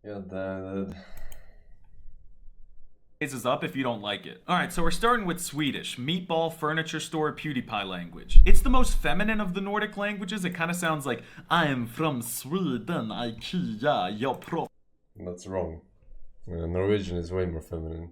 Yeah, that. Is up if you don't like it. Alright, so we're starting with Swedish. Meatball, furniture store, PewDiePie language. It's the most feminine of the Nordic languages. It kind of sounds like, I am from Sweden, IKEA, jag pratar. That's wrong. Norwegian is way more feminine.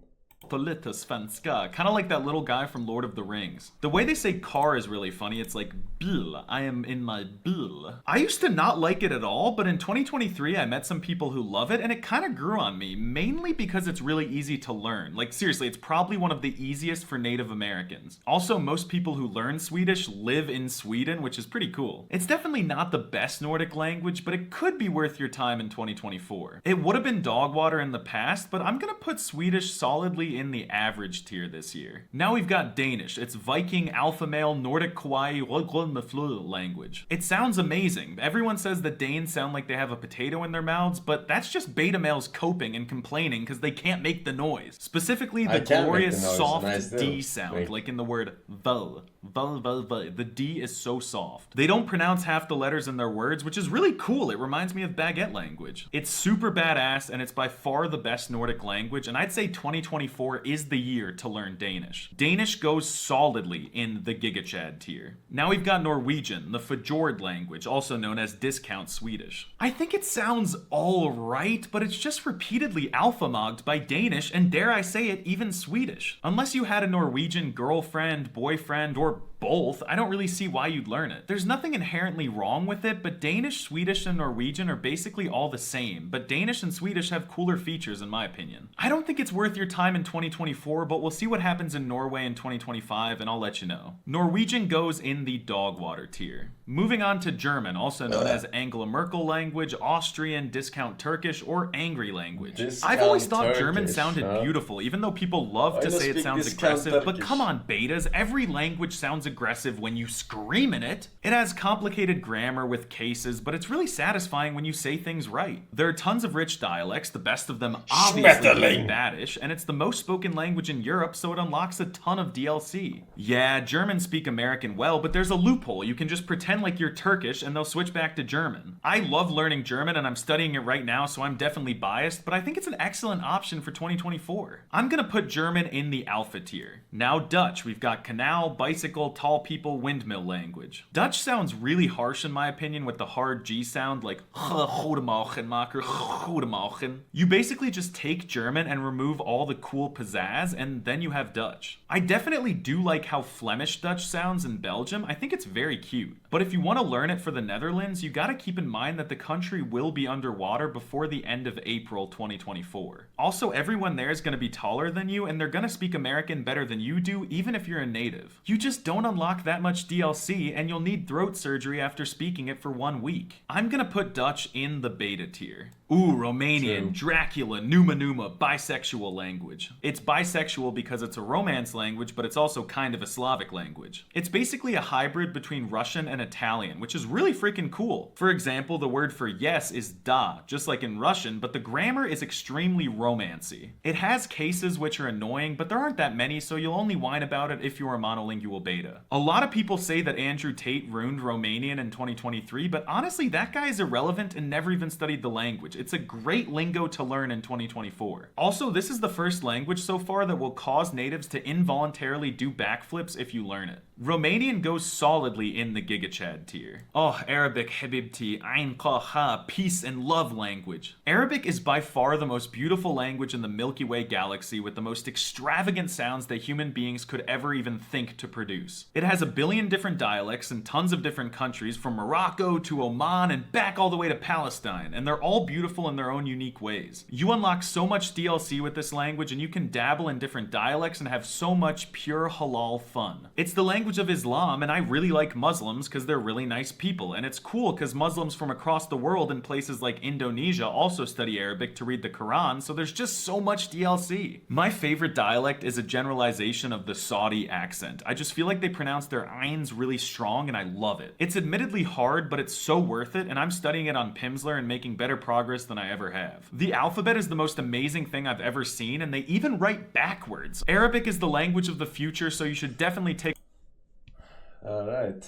Lite svenska. Kind of like that little guy from Lord of the Rings. The way they say car is really funny. It's like bil. I am in my bil. I used to not like it at all, but in 2023 I met some people who love it and it kind of grew on me, mainly because it's really easy to learn. Like seriously, it's probably one of the easiest for Native Americans. Also, most people who learn Swedish live in Sweden, which is pretty cool. It's definitely not the best Nordic language, but it could be worth your time in 2024. It would have been dog water in the past, but I'm gonna put Swedish solidly in the average tier this year. Now we've got Danish. It's Viking, alpha male, Nordic Kawaii language. It sounds amazing. Everyone says that Danes sound like they have a potato in their mouths, but that's just beta males coping and complaining because they can't make the noise. Specifically the glorious soft D sound, like in the word vel. The D is so soft. They don't pronounce half the letters in their words, which is really cool. It reminds me of baguette language. It's super badass and it's by far the best Nordic language, and I'd say 2024 is the year to learn Danish. Danish goes solidly in the GigaChad tier. Now we've got Norwegian, the Fjord language, also known as discount Swedish. I think it sounds alright, but it's just repeatedly alpha-mogged by Danish and dare I say it, even Swedish. Unless you had a Norwegian girlfriend, boyfriend, or both, I don't really see why you'd learn it. There's nothing inherently wrong with it, but Danish, Swedish, and Norwegian are basically all the same, but Danish and Swedish have cooler features in my opinion. I don't think it's worth your time in 2024, but we'll see what happens in Norway in 2025 and I'll let you know. Norwegian goes in the dog water tier. Moving on to German, also known as Angela Merkel language, Austrian, discount Turkish, or angry language. I've always thought German sounded beautiful, even though people love to say it sounds aggressive, but come on betas, every language sounds aggressive when you scream in it. It has complicated grammar with cases, but it's really satisfying when you say things right. There are tons of rich dialects, the best of them obviously being Badish, and it's the most spoken language in Europe, so it unlocks a ton of DLC. Yeah, Germans speak American well, but there's a loophole. You can just pretend like you're Turkish and they'll switch back to German. I love learning German and I'm studying it right now, so I'm definitely biased, but I think it's an excellent option for 2024. I'm gonna put German in the alpha tier. Now Dutch, we've got canal, bicycle, tall people, windmill language. Dutch sounds really harsh in my opinion with the hard G sound like you basically just take German and remove all the cool pizzazz and then you have Dutch. I definitely do like how Flemish Dutch sounds in Belgium. I think it's very cute. But if you want to learn it for the Netherlands, you gotta keep in mind that the country will be underwater before the end of April 2024. Also, everyone there is gonna be taller than you and they're gonna speak American better than you do, even if you're a native. You just don't unlock that much DLC and you'll need throat surgery after speaking it for 1 week. I'm gonna put Dutch in the beta tier. Ooh, Romanian, Dracula, Numa Numa, bisexual language. It's bisexual because it's a Romance language, but it's also kind of a Slavic language. It's basically a hybrid between Russian and Italian, which is really freaking cool. For example, the word for yes is da, just like in Russian, but the grammar is extremely romancy. It has cases which are annoying, but there aren't that many, so you'll only whine about it if you're a monolingual beta. A lot of people say that Andrew Tate ruined Romanian in 2023, but honestly, that guy is irrelevant and never even studied the language. It's a great lingo to learn in 2024. Also, this is the first language so far that will cause natives to involuntarily do backflips if you learn it. Romanian goes solidly in the GigaChad tier. Oh, Arabic, Habibti, Ain Qaha, peace and love language. Arabic is by far the most beautiful language in the Milky Way galaxy with the most extravagant sounds that human beings could ever even think to produce. It has a billion different dialects in tons of different countries, from Morocco to Oman and back all the way to Palestine, and they're all beautiful in their own unique ways. You unlock so much DLC with this language and you can dabble in different dialects and have so much pure halal fun. It's the language of Islam, and I really like Muslims because they're really nice people, and it's cool because Muslims from across the world in places like Indonesia also study Arabic to read the Quran, so there's just so much DLC. My favorite dialect is a generalization of the Saudi accent. I just feel like they pronounce their ayns really strong and I love it. It's admittedly hard, but it's so worth it, and I'm studying it on Pimsleur and making better progress than I ever have. The alphabet is the most amazing thing I've ever seen, and they even write backwards. Arabic is the language of the future, so you should definitely take. Alright.